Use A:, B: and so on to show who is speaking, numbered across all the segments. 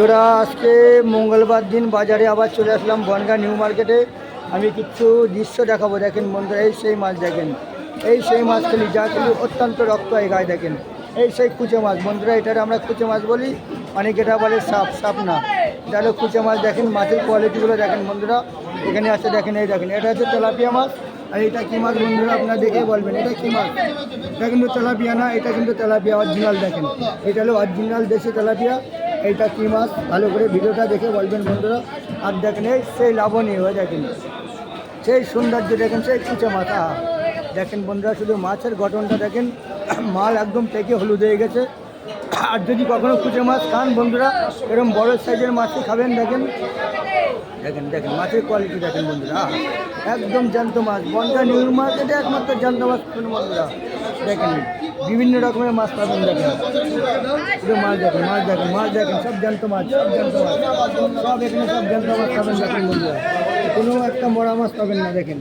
A: বন্ধুরা আজকে মঙ্গলবার দিন বাজারে আবার চলে আসলাম বনগাঁ নিউ মার্কেটে। আমি কিছু দৃশ্য দেখাবো। দেখেন বন্ধুরা, এই সেই মাছ দেখেন, এই সেই মাছ খেলি যা খেলি অত্যন্ত রক্ত হয় গায়ে। দেখেন এই সেই কুচে মাছ বন্ধুরা, এটার আমরা কুচে মাছ বলি, অনেক এটা বলে সাপ। সাপ না, এটা হলো কুচে মাছ। দেখেন মাছের কোয়ালিটিগুলো দেখেন বন্ধুরা, এখানে আছে দেখেন, এই দেখেন এটা হচ্ছে তেলাপিয়া মাছ। আর এটা কী মাছ বন্ধুরা আপনারা দেখে বলবেন এটা কী মাছ। এটা কিন্তু তেলাপিয়া না, এটা কিন্তু তেলাপিয়া অরিজিনাল। দেখেন এটা হলো অরিজিনাল দেশি তেলাপিয়া। এইটা কী মাছ ভালো করে ভিডিওটা দেখে বলবেন বন্ধুরা। আর দেখেন এই সেই লাবণীয়, দেখেন সেই সৌন্দর্য, দেখেন সেই কুচে মাছ। দেখেন বন্ধুরা শুধু মাছের গঠনটা দেখেন, মাল একদম পেকে হলুদ হয়ে গেছে। আর যদি কখনো কুচে মাছ খান বন্ধুরা, এরকম বড় সাইজের মাছই খাবেন। দেখেন দেখেন দেখেন মাছের কোয়ালিটি দেখেন বন্ধুরা, একদম জ্যান্ত মাছ। বনগাঁ নিউ মার্কেটে একমাত্র জ্যান্ত মাছ বন্ধুরা। দেখেন বিভিন্ন রকমের মাছ পাবেন। দেখেন শুধু মাছ দেখেন, মাছ দেখেন, মাছ দেখেন, সব জ্যান্ত মাছ, সব জ্যান্ত মাছ, সব এখানে সব জ্যান্ত মাছ পাবেন। দেখেন বন্ধুরা কোনো একটা মরা মাছ পাবেন না। দেখেন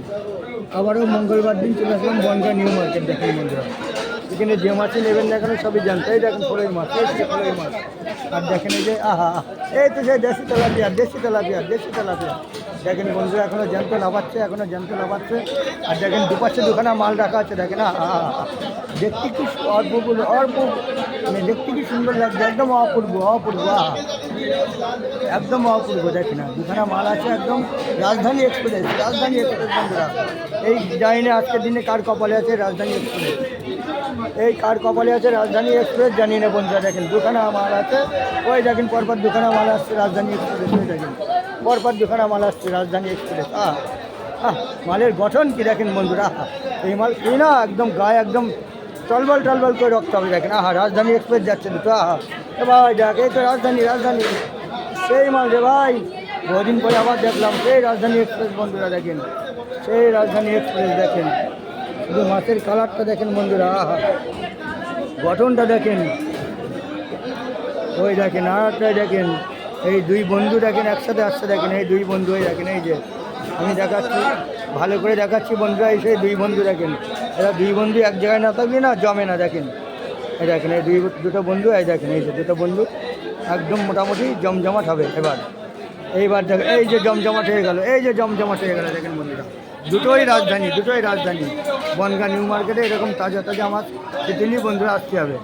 A: আবারও মঙ্গলবার দিন চলে আসলাম বনগাঁ নিউ মার্কেট। দেখেন বন্ধুরা এখানে যে মাছই নেবেন না কেন সবই জানতে। এই দেখেন ফলই মাছ, এই ফলই মাছ। আর দেখেন এই যে এই তো সেই দেশি তেলাপিয়া, দেশি তেলাপিয়া, দেশি তেলাপিয়া। দেখেন বন্ধুরা এখনও জ্যান্ত লাফাচ্ছে, এখনও জ্যান্ত লাফাচ্ছে। আর দেখেন দুপাশে দুখানা মাল রাখা আছে। দেখেন দেখতে কি অপূর্ব, মানে দেখতে কি সুন্দর লাগছে, একদম অপূর্ব, অপূর্ব, একদম অপূর্ব। দেখেন দুখানা মাল আছে একদম। রাজধানী এক্সপ্রেস, রাজধানী এক্সপ্রেস বন্ধুরা। এই জানি না আজকের দিনে কার কপালে আছে রাজধানী এক্সপ্রেস, এই কার কপালে আছে রাজধানী এক্সপ্রেস জানি না বন্ধুরা। দেখেন দুখানা মাল আছে, ওই দেখেন পরপর দুখানা মাল আসছে রাজধানী এক্সপ্রেস। ওই দেখেন পরপর দুখানা মাল আসছে রাজধানী এক্সপ্রেস। মালের গঠন কি দেখেন বন্ধুরা, এই মাল কি না একদম গায়ে একদম টলবল টলবল করে রক্ত হবে। দেখেন রাজধানী এক্সপ্রেস যাচ্ছে দুটো। ভাই দেখ এই তো রাজধানী, রাজধানী সেই মাল রে ভাই। বহুদিন পরে আবার দেখলাম সেই রাজধানী এক্সপ্রেস বন্ধুরা। দেখেন সেই রাজধানী এক্সপ্রেস। দেখেন শুধু মাছের কালারটা দেখেন বন্ধুরা, গঠনটা দেখেন। ওই দেখেন আরেকটাই দেখেন, এই দুই বন্ধু দেখেন একসাথে আসছে। দেখেন এই দুই বন্ধু, ওই দেখেন এই যে আমি দেখাচ্ছি, ভালো করে দেখাচ্ছি বন্ধুরা। এই সেই দুই বন্ধু দেখেন, এরা দুই বন্ধু এক জায়গায় না থাকলে না জমে না। দেখেন এই দেখেন এই দুটো বন্ধু, এই দেখেন এই যে দুটো বন্ধু একদম মোটামুটি জমজমাট হবে এবার। এইবার দেখেন এই যে জমজমাট হয়ে গেল, এই যে জমজমাট হয়ে গেল। দেখেন বন্ধুরা দুটোই রাজধানী, দুটোই রাজধানী। বনগাঁ নিউ মার্কেটে এরকম তাজা তাজা মাছ খেতে নিয়ে বন্ধুরা আসতে হবে।